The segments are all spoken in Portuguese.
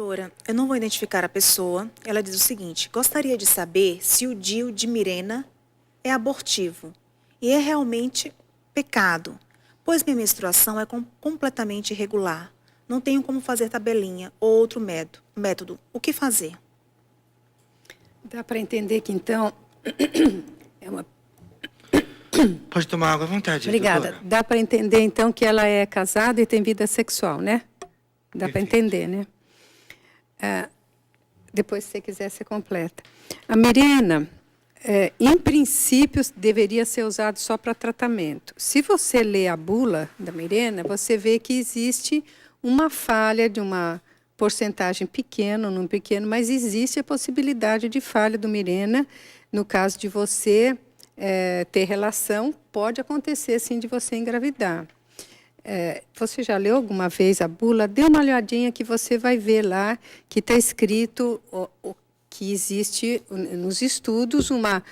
Doutora, eu não vou identificar a pessoa. Ela diz o seguinte: gostaria de saber se o DIU de Mirena é abortivo e é realmente pecado, pois minha menstruação é completamente irregular. Não tenho como fazer tabelinha ou outro método. O que fazer? Dá para entender que, então, é uma... Pode tomar água à vontade, Obrigada. doutora. Dá para entender, então, que ela é casada e tem vida sexual, né? Dá para Perfeito. entender, né? Depois, se você quiser, você completa. A Mirena, em princípio, deveria ser usado só para tratamento. Se você lê a bula da Mirena, você vê que existe uma falha de uma porcentagem pequena, um número pequeno, mas existe a possibilidade de falha do Mirena. No caso de você ter relação, pode acontecer, sim, de você engravidar. Você já leu alguma vez a bula? Dê uma olhadinha que você vai ver lá que está escrito que existe nos estudos uma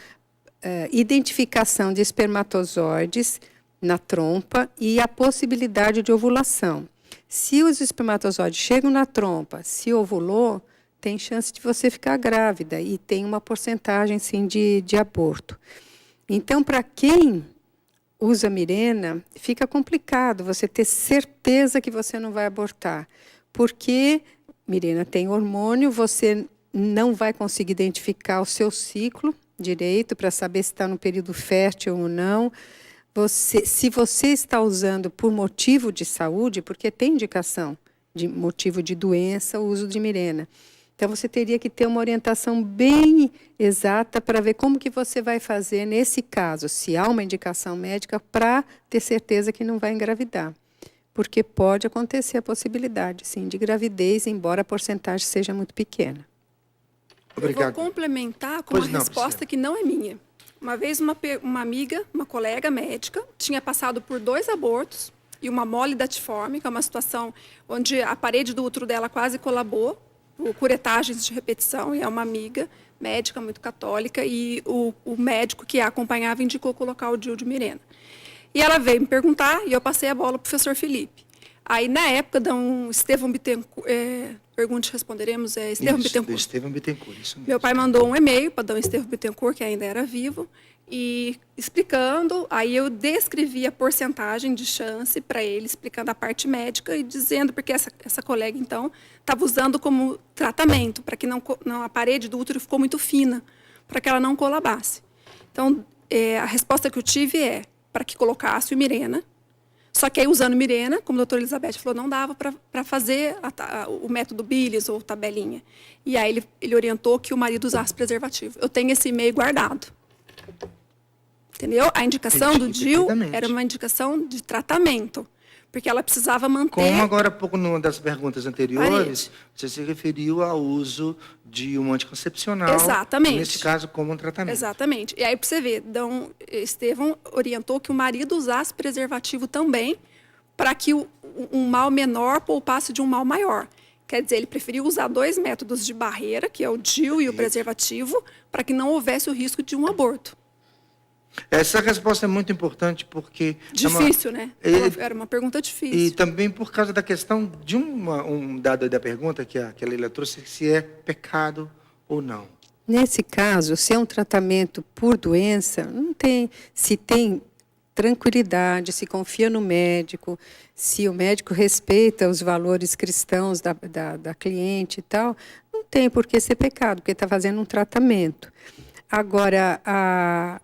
identificação de espermatozoides na trompa e a possibilidade de ovulação. Se os espermatozoides chegam na trompa, se ovulou, tem chance de você ficar grávida e tem uma porcentagem, sim, de aborto. Então, para quem usa Mirena, fica complicado você ter certeza que você não vai abortar, porque Mirena tem hormônio, você não vai conseguir identificar o seu ciclo direito para saber se está no período fértil ou não. Se você está usando por motivo de saúde, porque tem indicação de motivo de doença, o uso de Mirena. Então, você teria que ter uma orientação bem exata para ver como que você vai fazer nesse caso, se há uma indicação médica, para ter certeza que não vai engravidar. Porque pode acontecer a possibilidade, sim, de gravidez, embora a porcentagem seja muito pequena. Obrigado. Eu vou complementar com Pois uma não, resposta Priscila. que não é minha. Uma vez, uma amiga, uma colega médica, tinha passado por 2 abortos e uma mole datiforme, que é uma situação onde a parede do útero dela quase colabou, por curetagens de repetição, e é uma amiga médica muito católica, e o médico que a acompanhava indicou colocar o DIU de Mirena. E ela veio me perguntar, e eu passei a bola para o professor Felipe. Aí, na época, Estevão Bittencourt, pergunte, responderemos, Estevão Bittencourt. Estevão Bittencourt, isso mesmo. Meu pai mandou um e-mail para Dom Estevão Bittencourt, que ainda era vivo, e explicando, aí eu descrevi a porcentagem de chance para ele, explicando a parte médica e dizendo, porque essa colega, então, estava usando como tratamento, para que a parede do útero ficou muito fina, para que ela não colabasse. Então, a resposta que eu tive é para que colocasse o Mirena. Só que aí, usando Mirena, como a doutora Elizabeth falou, não dava para fazer o método Billis ou tabelinha. E aí ele orientou que o marido usasse preservativo. Eu tenho esse e-mail guardado. Entendeu? A indicação do DIU Perfeitamente. era uma indicação de tratamento, porque ela precisava manter... Como agora há pouco, numa das perguntas anteriores, você se referiu ao uso de um anticoncepcional. Exatamente. Nesse caso, como um tratamento. Exatamente. E aí, para você ver, Estevão orientou que o marido usasse preservativo também, para que um mal menor poupasse de um mal maior. Quer dizer, ele preferiu usar 2 métodos de barreira, que é o DIU e o preservativo, para que não houvesse o risco de um aborto. Essa resposta é muito importante porque... Difícil, né? Era uma pergunta difícil. E também por causa da questão de um dado da pergunta que a Leila trouxe, se é pecado ou não. Nesse caso, se é um tratamento por doença, não tem, se tem tranquilidade, se confia no médico, se o médico respeita os valores cristãos da cliente e tal, não tem por que ser pecado, porque está fazendo um tratamento. Agora,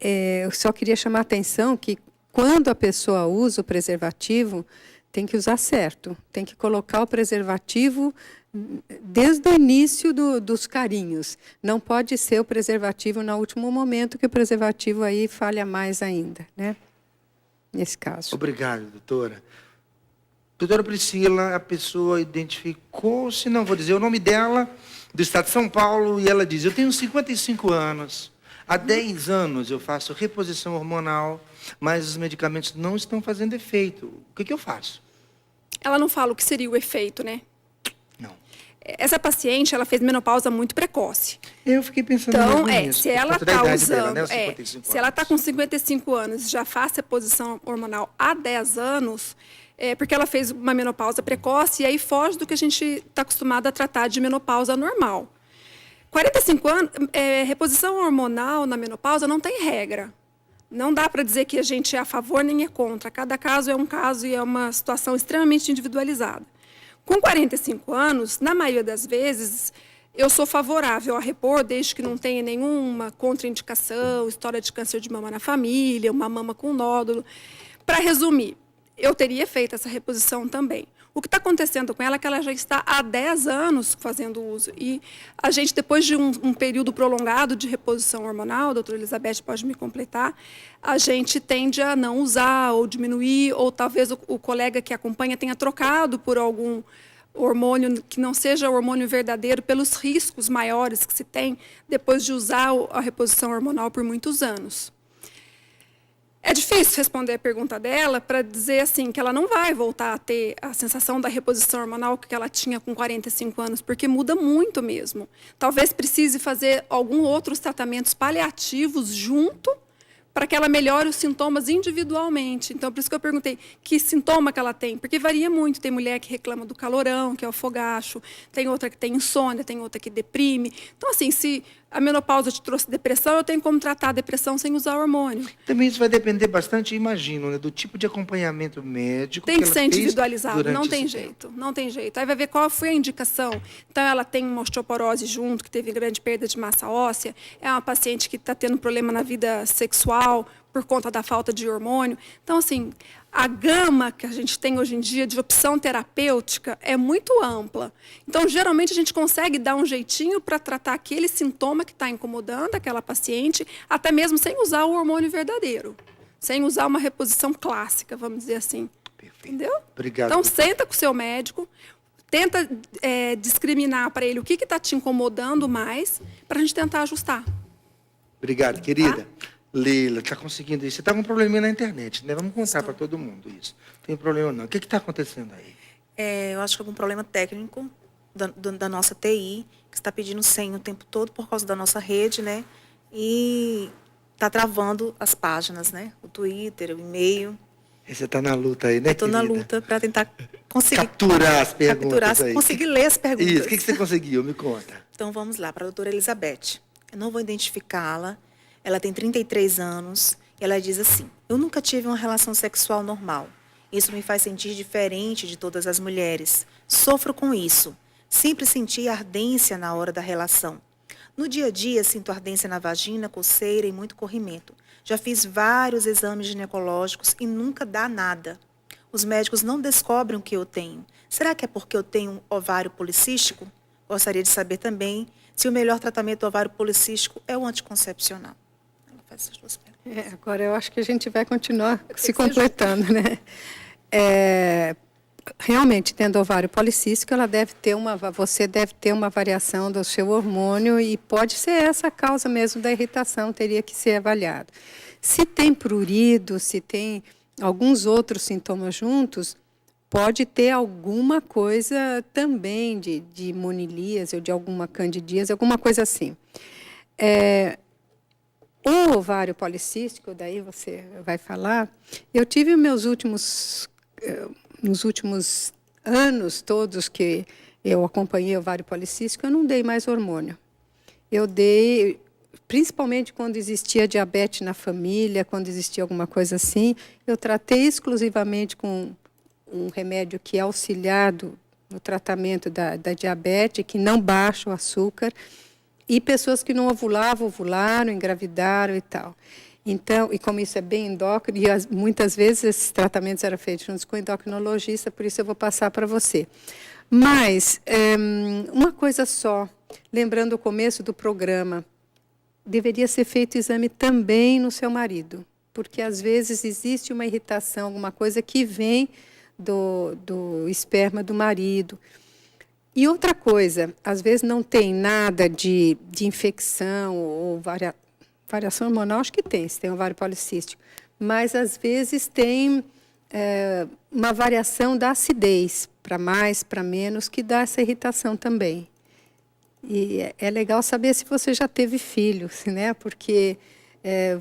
eu só queria chamar a atenção que, quando a pessoa usa o preservativo, tem que usar certo, tem que colocar o preservativo desde o início dos carinhos. Não pode ser o preservativo no último momento, que o preservativo aí falha mais ainda, né? Nesse caso. Obrigado, doutora. Doutora Priscila, a pessoa identificou, se não vou dizer o nome dela, do estado de São Paulo, e ela diz: eu tenho 55 anos, há 10 anos eu faço reposição hormonal, mas os medicamentos não estão fazendo efeito. O que eu faço? Ela não fala o que seria o efeito, né? Não. Essa paciente, ela fez menopausa muito precoce. Eu fiquei pensando Então, nisso. se ela por conta da está idade usando, dela, né, se ela está com 55 anos e já faz reposição hormonal há 10 anos, porque ela fez uma menopausa precoce e aí foge do que a gente está acostumado a tratar de menopausa normal. 45 anos, reposição hormonal na menopausa não tem regra. Não dá para dizer que a gente é a favor nem é contra. Cada caso é um caso e é uma situação extremamente individualizada. Com 45 anos, na maioria das vezes, eu sou favorável a repor, desde que não tenha nenhuma contraindicação, história de câncer de mama na família, uma mama com nódulo. Para resumir, eu teria feito essa reposição também. O que está acontecendo com ela é que ela já está há 10 anos fazendo uso. E a gente, depois de um período prolongado de reposição hormonal, a doutora Elizabeth pode me completar, a gente tende a não usar ou diminuir, ou talvez o colega que acompanha tenha trocado por algum hormônio que não seja o hormônio verdadeiro, pelos riscos maiores que se tem depois de usar a reposição hormonal por muitos anos. É difícil responder a pergunta dela para dizer assim que ela não vai voltar a ter a sensação da reposição hormonal que ela tinha com 45 anos, porque muda muito mesmo. Talvez precise fazer alguns outros tratamentos paliativos junto para que ela melhore os sintomas individualmente. Então, por isso que eu perguntei que sintoma que ela tem, porque varia muito. Tem mulher que reclama do calorão, que é o fogacho, tem outra que tem insônia, tem outra que deprime. Então, assim, se a menopausa te trouxe depressão, eu tenho como tratar a depressão sem usar hormônio. Também isso vai depender bastante, imagino, né, do tipo de acompanhamento médico Tem que ela ser fez individualizado, durante não tem esse tempo. jeito, não tem jeito. Aí vai ver qual foi a indicação. Então, ela tem uma osteoporose junto, que teve grande perda de massa óssea, é uma paciente que está tendo problema na vida sexual por conta da falta de hormônio. Então, assim, a gama que a gente tem hoje em dia de opção terapêutica é muito ampla. Então, geralmente, a gente consegue dar um jeitinho para tratar aquele sintoma que está incomodando aquela paciente, até mesmo sem usar o hormônio verdadeiro, sem usar uma reposição clássica, vamos dizer assim. Perfeito. Entendeu? Obrigado. Então, senta com o seu médico, tenta discriminar para ele o que está te incomodando mais, para a gente tentar ajustar. Obrigado, querida. Leila, está conseguindo isso? Você está com um probleminha na internet, né? Vamos contar para todo mundo isso. Não tem problema não. O que está acontecendo aí? Eu acho que é algum problema técnico da nossa TI, que está pedindo senha o tempo todo por causa da nossa rede, né? E está travando as páginas, né? O Twitter, o e-mail. E você está na luta aí, né, Estou na querida? luta para tentar conseguir Capturar as perguntas aí. conseguir ler as perguntas. Isso, o que você conseguiu? Me conta. Então, vamos lá, para a doutora Elizabeth. Eu não vou identificá-la. Ela tem 33 anos. E ela diz assim: eu nunca tive uma relação sexual normal. Isso me faz sentir diferente de todas as mulheres. Sofro com isso. Sempre senti ardência na hora da relação. No dia a dia, sinto ardência na vagina, coceira e muito corrimento. Já fiz vários exames ginecológicos e nunca dá nada. Os médicos não descobrem o que eu tenho. Será que é porque eu tenho um ovário policístico? Gostaria de saber também se o melhor tratamento do ovário policístico é o anticoncepcional. Ela faz essas duas perguntas. Agora eu acho que a gente vai continuar se completando, né? Realmente, tendo ovário policístico, você deve ter uma variação do seu hormônio e pode ser essa a causa mesmo da irritação, teria que ser avaliado. Se tem prurido, se tem alguns outros sintomas juntos, pode ter alguma coisa também de monilíase ou de alguma candidíase, alguma coisa assim. O ovário policístico, daí você vai falar, eu tive nos últimos anos todos que eu acompanhei o ovário policístico, eu não dei mais hormônio. Eu dei, principalmente quando existia diabetes na família, quando existia alguma coisa assim, eu tratei exclusivamente com um remédio que é auxiliado no tratamento da diabetes, que não baixa o açúcar, e pessoas que não ovulavam, ovularam, engravidaram e tal. Então, e como isso é bem endócrino, e muitas vezes esses tratamentos eram feitos juntos com o endocrinologista, por isso eu vou passar para você. Mas, uma coisa só, lembrando o começo do programa, deveria ser feito exame também no seu marido, porque às vezes existe uma irritação, alguma coisa que vem do esperma do marido. E outra coisa, às vezes não tem nada de infecção ou variação hormonal, acho que tem, se tem ovário policístico, mas às vezes tem uma variação da acidez, para mais, para menos, que dá essa irritação também. E é legal saber se você já teve filhos, né? Porque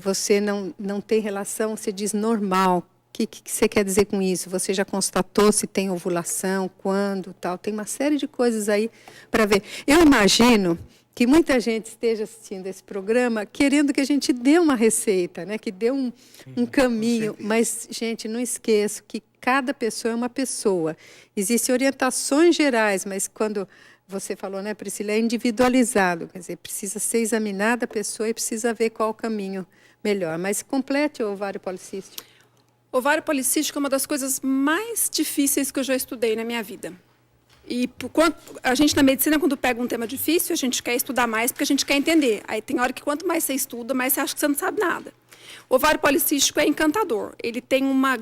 você não tem relação, se diz normal, que você quer dizer com isso? Você já constatou se tem ovulação, quando, tal? Tem uma série de coisas aí para ver. Eu imagino que muita gente esteja assistindo esse programa querendo que a gente dê uma receita, né? Que dê um caminho. Mas, gente, não esqueça que cada pessoa é uma pessoa. Existem orientações gerais, mas quando você falou, né, Priscila, é individualizado. Quer dizer, precisa ser examinada a pessoa e precisa ver qual o caminho melhor. Mas complete o ovário policístico. Ovário policístico é uma das coisas mais difíceis que eu já estudei na minha vida. E a gente na medicina, quando pega um tema difícil, a gente quer estudar mais porque a gente quer entender. Aí tem hora que quanto mais você estuda, mais você acha que você não sabe nada. O ovário policístico é encantador. Ele tem uma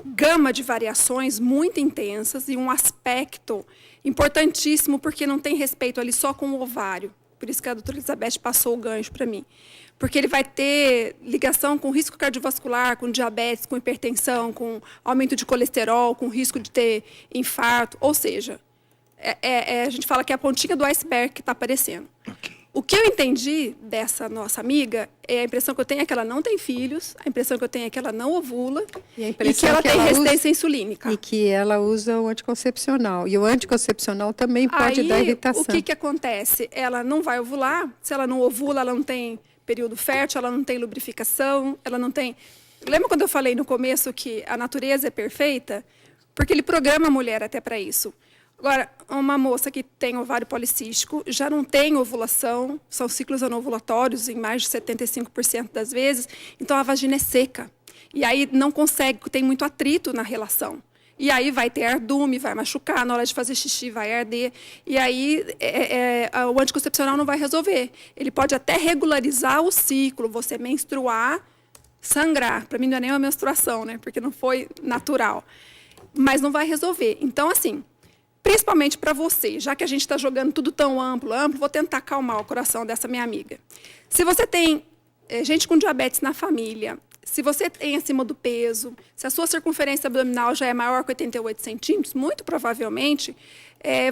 gama de variações muito intensas e um aspecto importantíssimo, porque não tem respeito ali só com o ovário. Por isso que a doutora Elizabeth passou o gancho para mim. Porque ele vai ter ligação com risco cardiovascular, com diabetes, com hipertensão, com aumento de colesterol, com risco de ter infarto. Ou seja, a gente fala que é a pontinha do iceberg que está aparecendo. Ok. O que eu entendi dessa nossa amiga, a impressão que eu tenho é que ela não tem filhos, a impressão que eu tenho é que ela não ovula e que ela tem resistência insulínica. E que ela usa o anticoncepcional. E o anticoncepcional também pode dar irritação. O que acontece? Ela não vai ovular, se ela não ovula, ela não tem período fértil, ela não tem lubrificação, ela não tem... Lembra quando eu falei no começo que a natureza é perfeita? Porque ele programa a mulher até para isso. Agora, uma moça que tem ovário policístico já não tem ovulação, são ciclos anovulatórios em mais de 75% das vezes, então a vagina é seca. E aí não consegue, tem muito atrito na relação. E aí vai ter ardume, vai machucar, na hora de fazer xixi vai arder. E aí o anticoncepcional não vai resolver. Ele pode até regularizar o ciclo, você menstruar, sangrar. Para mim não é nem uma menstruação, né? Porque não foi natural. Mas não vai resolver. Então, assim, principalmente para você, já que a gente está jogando tudo tão amplo, vou tentar acalmar o coração dessa minha amiga. Se você tem gente com diabetes na família, se você tem acima do peso, se a sua circunferência abdominal já é maior que 88 centímetros, muito provavelmente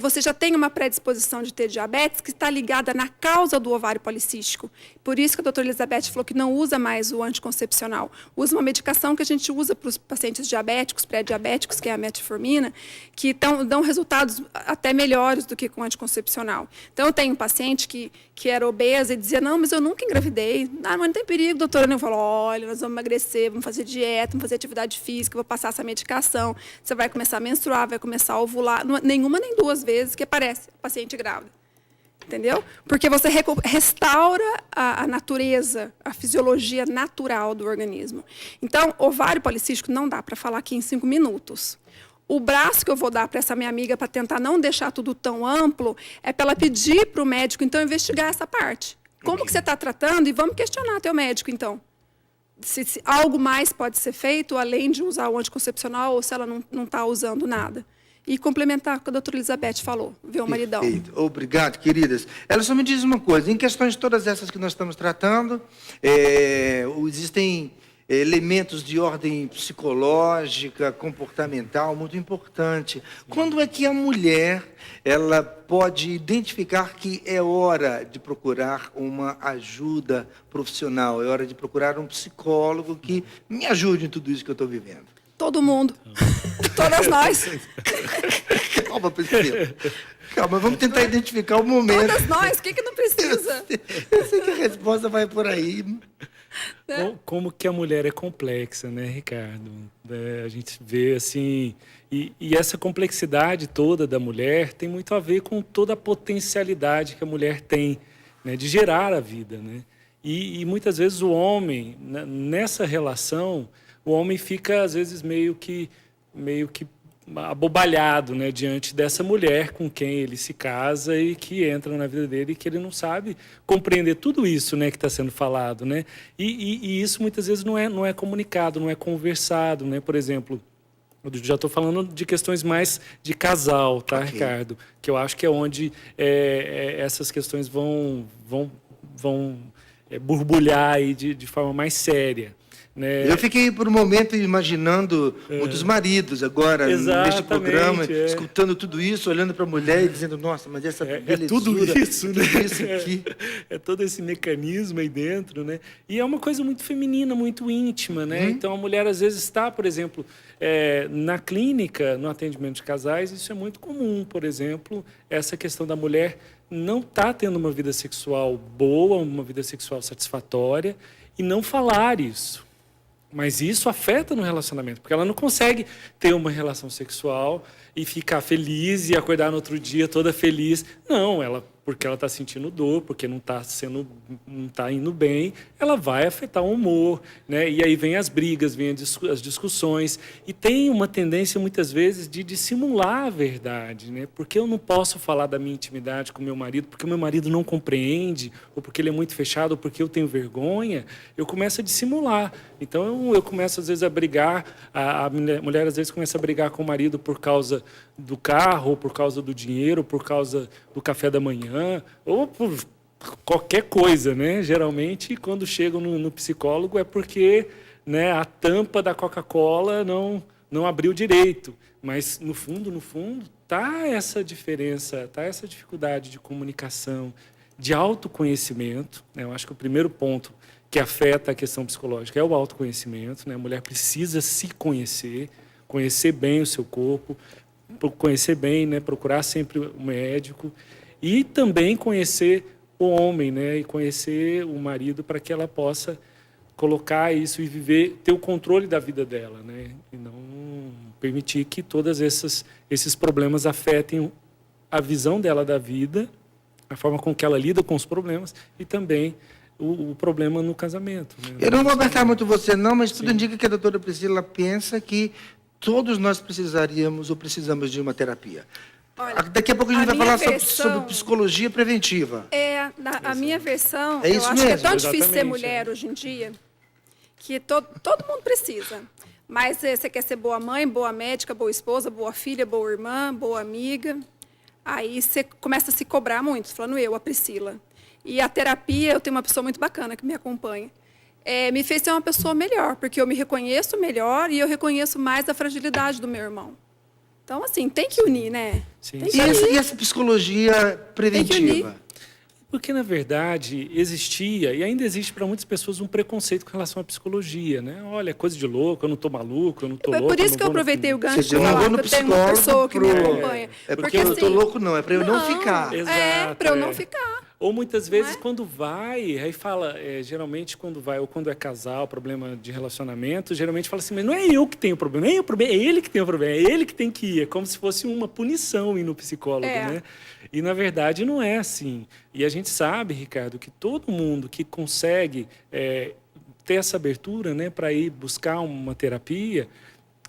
você já tem uma predisposição de ter diabetes que está ligada na causa do ovário policístico. Por isso que a doutora Elizabeth falou que não usa mais o anticoncepcional. Usa uma medicação que a gente usa para os pacientes diabéticos, pré-diabéticos, que é a metformina, que dão resultados até melhores do que com o anticoncepcional. Então, eu tenho um paciente que era obesa e dizia, não, mas eu nunca engravidei. Ah, mas não tem perigo, doutora. Eu falo, olha, nós vamos emagrecer, vamos fazer dieta, vamos fazer atividade física, vou passar essa medicação, você vai começar a menstruar, vai começar a ovular. Nenhuma nem duas vezes que aparece paciente grávida. Entendeu? Porque você restaura a natureza, a fisiologia natural do organismo. Então, ovário policístico não dá para falar aqui em 5 minutos. O braço que eu vou dar para essa minha amiga para tentar não deixar tudo tão amplo é para ela pedir para o médico, então, investigar essa parte. Como que você está tratando? E vamos questionar teu médico, então. Se algo mais pode ser feito, além de usar o anticoncepcional, ou se ela não está usando nada. E complementar o que a doutora Elizabeth falou, ver o maridão. Perfeito. Obrigado, queridas. Ela só me diz uma coisa, em questões de todas essas que nós estamos tratando, existem elementos de ordem psicológica, comportamental, muito importante. Quando é que a mulher ela pode identificar que é hora de procurar uma ajuda profissional, é hora de procurar um psicólogo que me ajude em tudo isso que eu estou vivendo? Todo mundo. Todas nós. Calma, Priscila. Calma, vamos tentar identificar o momento. Todas nós, o que não precisa? Eu sei que a resposta vai por aí. Como que a mulher é complexa, né, Ricardo? A gente vê assim... E essa complexidade toda da mulher tem muito a ver com toda a potencialidade que a mulher tem, né, de gerar a vida, né? E muitas vezes o homem, nessa relação... O homem fica, às vezes, meio que abobalhado, né, diante dessa mulher com quem ele se casa e que entra na vida dele e que ele não sabe compreender tudo isso, né, que está sendo falado, né? E isso, muitas vezes, não é comunicado, não é conversado, né? Por exemplo, eu já estou falando de questões mais de casal, tá, okay, Ricardo? Que eu acho que é onde essas questões vão borbulhar aí de forma mais séria. né? Eu fiquei por um momento imaginando muitos maridos agora, neste Exatamente, programa, é. escutando tudo isso, olhando para a mulher e dizendo, nossa, mas essa É belezura, tudo isso, né? tudo isso aqui. É todo esse mecanismo aí dentro, né? E é uma coisa muito feminina, muito íntima, né? Então, a mulher, às vezes, está, por exemplo, na clínica, no atendimento de casais, isso é muito comum, por exemplo, essa questão da mulher não estar tendo uma vida sexual boa, uma vida sexual satisfatória, e não falar isso. Mas isso afeta no relacionamento, porque ela não consegue ter uma relação sexual e ficar feliz e acordar no outro dia toda feliz. Não, porque ela está sentindo dor, porque não está indo bem, ela vai afetar o humor, né? E aí vem as brigas, vem as discussões, e tem uma tendência muitas vezes de dissimular a verdade, né? Porque eu não posso falar da minha intimidade com meu marido, porque o meu marido não compreende, ou porque ele é muito fechado, ou porque eu tenho vergonha, eu começo a dissimular. Então eu começo às vezes a brigar, a mulher às vezes começa a brigar com o marido por causa do carro, ou por causa do dinheiro, ou por causa do café da manhã, ou por qualquer coisa, né? Geralmente, quando chegam no psicólogo é porque, né, a tampa da Coca-Cola não abriu direito. Mas, no fundo, tá essa diferença, tá essa dificuldade de comunicação, de autoconhecimento, né? Eu acho que o primeiro ponto que afeta a questão psicológica é o autoconhecimento, né? A mulher precisa se conhecer, conhecer bem o seu corpo, conhecer bem, né? Procurar sempre o médico e também conhecer o homem, né? E conhecer o marido para que ela possa colocar isso e viver, ter o controle da vida dela, né? E não permitir que todos esses problemas afetem a visão dela da vida, a forma com que ela lida com os problemas e também o problema no casamento, né? Eu não vou apertar muito você, não, mas tudo indica que a doutora Priscila pensa que todos nós precisaríamos ou precisamos de uma terapia. Olha, daqui a pouco a gente vai falar versão, sobre psicologia preventiva. A minha versão, É eu isso acho que é mesmo, tão difícil ser exatamente, mulher hoje em dia, que todo mundo precisa. Mas você quer ser boa mãe, boa médica, boa esposa, boa filha, boa irmã, boa amiga. Aí você começa a se cobrar muito, falando a Priscila. E a terapia, eu tenho uma pessoa muito bacana que me acompanha. Me fez ser uma pessoa melhor, porque eu me reconheço melhor e eu reconheço mais a fragilidade do meu irmão. Então, assim, tem que unir, né? Sim. Tem que E unir. essa psicologia preventiva? Porque, na verdade, existia e ainda existe para muitas pessoas um preconceito com relação à psicologia, né? Olha, é coisa de louco, eu não estou maluco, eu não estou É louco. por isso que eu aproveitei o gancho Quer dizer, de eu não falar vou no que eu tenho uma pessoa que me psicólogo acompanha. É porque eu estou assim, louco, não. É para eu não ficar. Exato, para eu não ficar. Ou muitas vezes, Não é? quando vai, aí fala, geralmente quando vai, ou quando é casal, problema de relacionamento, geralmente fala assim, mas não é eu que tenho problema, é ele que tem o problema, é ele que tem que ir. É como se fosse uma punição ir no psicólogo, né? E, na verdade, não é assim. E a gente sabe, Ricardo, que todo mundo que consegue ter essa abertura, né, para ir buscar uma terapia,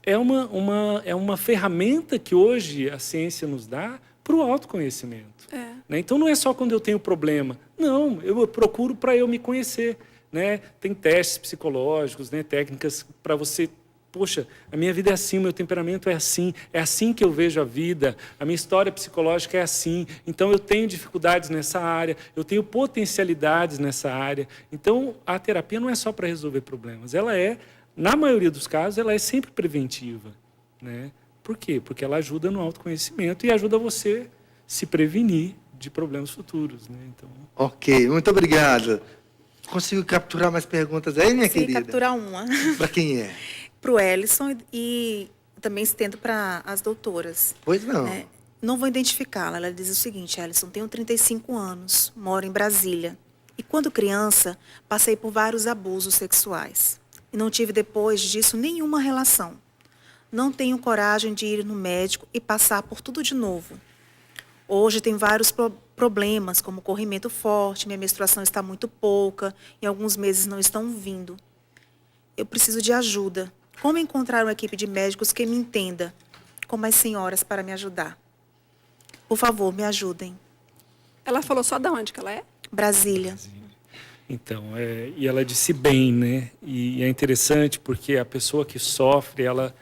é uma ferramenta que hoje a ciência nos dá para o autoconhecimento. Né? Então, não é só quando eu tenho problema. Não, eu procuro para eu me conhecer. Né? Tem testes psicológicos, né? Técnicas para você... Poxa, a minha vida é assim, meu temperamento é assim que eu vejo a vida, a minha história psicológica é assim, então eu tenho dificuldades nessa área, eu tenho potencialidades nessa área. Então, a terapia não é só para resolver problemas, na maioria dos casos, ela é sempre preventiva. Né? Por quê? Porque ela ajuda no autoconhecimento e ajuda você se prevenir de problemas futuros. Né? Então... Ok, muito obrigado. Consigo capturar mais perguntas aí, minha Consegui querida? capturar uma. Para quem é? Para o Ellison e também estendo para as doutoras. Pois não. Né? Não vou identificá-la. Ela diz o seguinte, Ellison, tenho 35 anos, moro em Brasília. E quando criança, passei por vários abusos sexuais. E não tive depois disso nenhuma relação. Não tenho coragem de ir no médico e passar por tudo de novo. Hoje tem vários problemas, como corrimento forte, minha menstruação está muito pouca, em alguns meses não estão vindo. Eu preciso de ajuda. Como encontrar uma equipe de médicos que me entenda, como as senhoras, para me ajudar? Por favor, me ajudem. Ela falou só de onde que ela é? Brasília. Então, e ela disse bem, né? E é interessante porque a pessoa que sofre, ela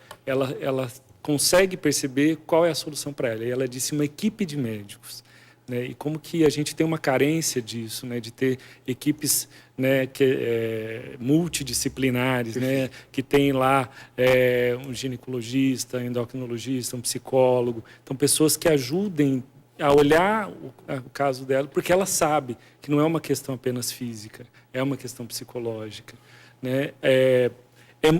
consegue perceber qual é a solução para ela. E ela disse uma equipe de médicos. né? E como que a gente tem uma carência disso, né? De ter equipes, né, multidisciplinares, né? Que tem lá um ginecologista, endocrinologista, um psicólogo. Então, pessoas que ajudem a olhar o caso dela, porque ela sabe que não é uma questão apenas física, é uma questão psicológica, né?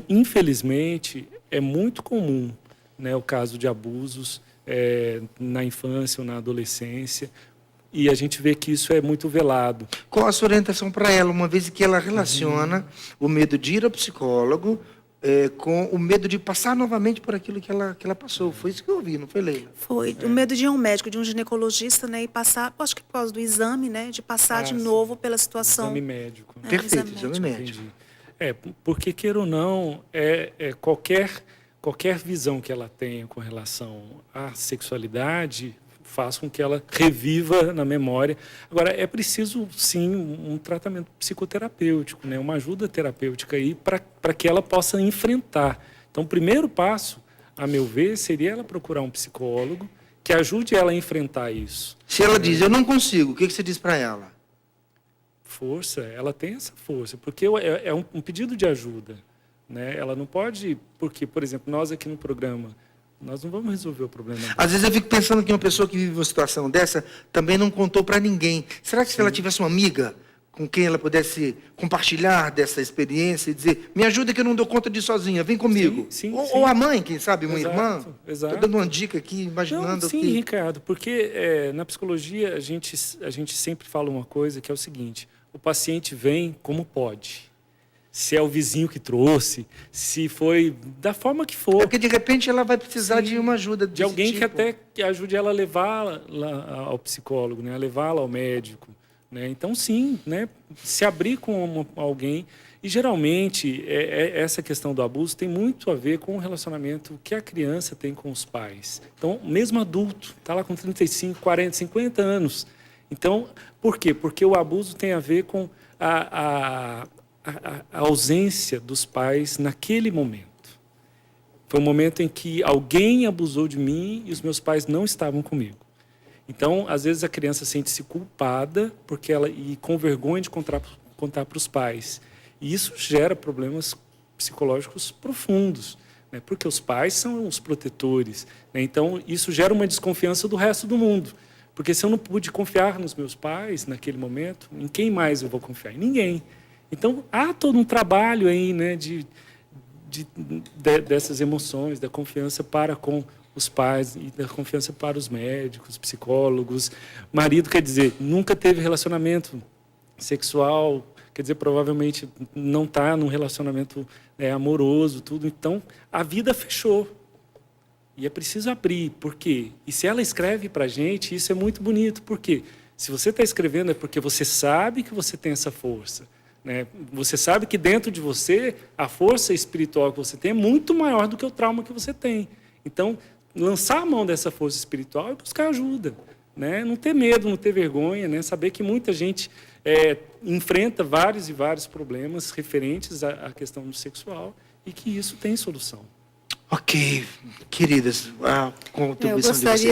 Infelizmente, é muito comum, né, o caso de abusos na infância ou na adolescência, e a gente vê que isso é muito velado. Qual a sua orientação para ela, uma vez que ela relaciona o medo de ir ao psicólogo com o medo de passar novamente por aquilo que ela passou? Foi isso que eu ouvi, não foi, Leila? Foi o medo de ir a um médico, de um ginecologista, né, e passar, acho que por causa do exame, né, de passar de novo pela situação. Exame médico. Né? Perfeito, exame médico. Entendi. Porque, queira ou não, qualquer visão que ela tenha com relação à sexualidade faz com que ela reviva na memória. Agora, é preciso, sim, um tratamento psicoterapêutico, né? Uma ajuda terapêutica aí para que ela possa enfrentar. Então, o primeiro passo, a meu ver, seria ela procurar um psicólogo que ajude ela a enfrentar isso. Se ela diz, eu não consigo, o que você diz para ela? Força, ela tem essa força, porque é um pedido de ajuda, né? Ela não pode, porque, por exemplo, nós aqui no programa, nós não vamos resolver o problema dela. Às vezes eu fico pensando que uma pessoa que vive uma situação dessa também não contou para ninguém. Será que se ela tivesse uma amiga com quem ela pudesse compartilhar dessa experiência e dizer, me ajuda que eu não dou conta disso sozinha, vem comigo. Sim, ou a mãe, quem sabe, uma Exato, irmã. exato. Estou dando uma dica aqui, imaginando Não, sim, que... Ricardo, porque na psicologia a gente sempre fala uma coisa que é o seguinte: o paciente vem como pode. Se é o vizinho que trouxe, se foi da forma que for. Porque, de repente, ela vai precisar de uma ajuda de alguém tipo. que até que ajude ela a levá-la ao psicólogo, né? A levá-la ao médico. Né? Então, sim, né? Se abrir com alguém. E, geralmente, essa questão do abuso tem muito a ver com o relacionamento que a criança tem com os pais. Então, mesmo adulto, está lá com 35, 40, 50 anos. Então, por quê? Porque o abuso tem a ver com a ausência dos pais naquele momento. Foi um momento em que alguém abusou de mim e os meus pais não estavam comigo. Então, às vezes, a criança sente-se culpada e com vergonha de contar para os pais. E isso gera problemas psicológicos profundos, né? Porque os pais são os protetores. Né? Então, isso gera uma desconfiança do resto do mundo. Porque se eu não pude confiar nos meus pais naquele momento, em quem mais eu vou confiar? Em ninguém. Então, há todo um trabalho aí, né, dessas emoções, da confiança para com os pais e da confiança para os médicos, psicólogos. Marido, quer dizer, nunca teve relacionamento sexual, quer dizer, provavelmente não está num relacionamento amoroso, tudo. Então, a vida fechou. E é preciso abrir. Por quê? E se ela escreve para a gente, isso é muito bonito. Por quê? Se você está escrevendo, é porque você sabe que você tem essa força. Né? Você sabe que dentro de você, a força espiritual que você tem é muito maior do que o trauma que você tem. Então, lançar a mão dessa força espiritual e buscar ajuda. Né? Não ter medo, não ter vergonha, né? Saber que muita gente enfrenta vários e vários problemas referentes à questão do sexual e que isso tem solução. Ok, queridas, a contribuição de vocês.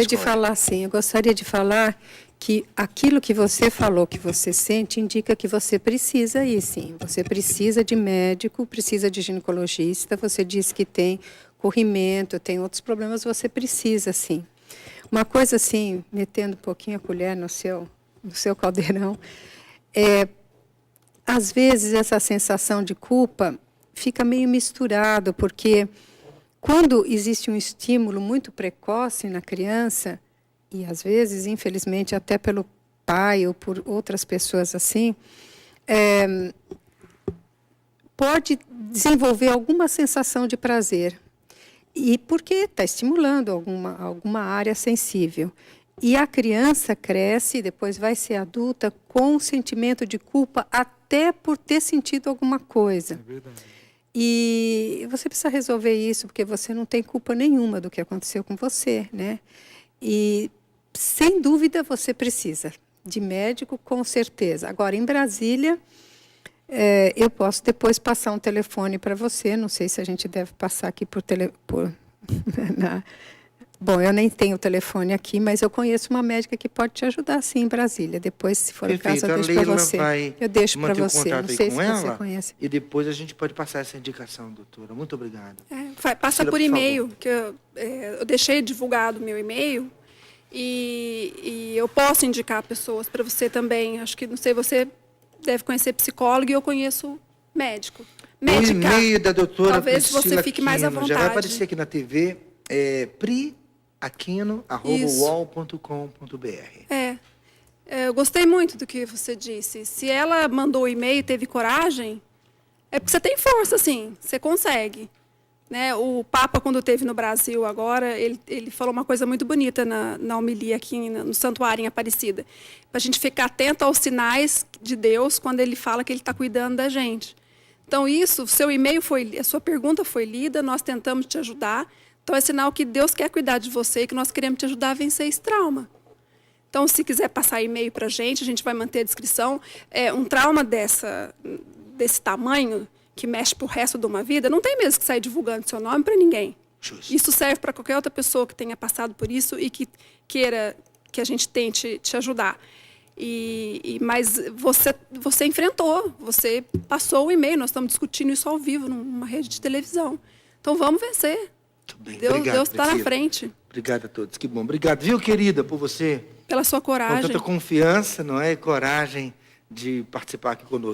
Eu gostaria de falar que aquilo que você falou, que você sente, indica que você precisa ir, sim. Você precisa de médico, precisa de ginecologista, você disse que tem corrimento, tem outros problemas, você precisa, sim. Uma coisa assim, metendo um pouquinho a colher no seu caldeirão, às vezes essa sensação de culpa fica meio misturado, porque quando existe um estímulo muito precoce na criança, e às vezes, infelizmente, até pelo pai ou por outras pessoas assim, pode desenvolver alguma sensação de prazer. E porque está estimulando alguma área sensível. E a criança cresce, depois vai ser adulta, com um sentimento de culpa até por ter sentido alguma coisa. É verdade. E você precisa resolver isso, porque você não tem culpa nenhuma do que aconteceu com você, né? E, sem dúvida, você precisa de médico, com certeza. Agora, em Brasília, eu posso depois passar um telefone para você, não sei se a gente deve passar aqui Bom, eu nem tenho o telefone aqui, mas eu conheço uma médica que pode te ajudar, sim, em Brasília. Depois, se for o caso, eu deixo para você. Eu deixo para você. Não sei se você conhece. E depois a gente pode passar essa indicação, doutora. Muito obrigado. Passa por e-mail, que eu deixei divulgado o meu e-mail e eu posso indicar pessoas para você também. Acho que, não sei, você deve conhecer psicólogo e eu conheço médico. Médica, o e-mail da doutora talvez Priscila você fique mais à Aquino, vontade. já vai aparecer aqui na TV, priaquino@uol.com.br. Eu gostei muito do que você disse. Se ela mandou o e-mail e teve coragem, é porque você tem força, sim, você consegue. Né? O Papa, quando esteve no Brasil agora, ele falou uma coisa muito bonita na homilia aqui no Santuário em Aparecida. Para a gente ficar atento aos sinais de Deus quando ele fala que ele está cuidando da gente. Então, isso, seu e-mail a sua pergunta foi lida, nós tentamos te ajudar. Então, é sinal que Deus quer cuidar de você e que nós queremos te ajudar a vencer esse trauma. Então, se quiser passar e-mail para a gente vai manter a descrição. Um trauma desse tamanho, que mexe pro resto de uma vida, não tem mesmo que sair divulgando seu nome para ninguém. Justo. Isso serve para qualquer outra pessoa que tenha passado por isso e que queira que a gente tente te ajudar. Mas você enfrentou, você passou o e-mail, nós estamos discutindo isso ao vivo, numa rede de televisão. Então, vamos vencer. Muito bem. Deus está na frente. Obrigado a todos, que bom. Obrigado, viu, querida, por você, Pela sua coragem. com tanta confiança, não é? E coragem de participar aqui conosco.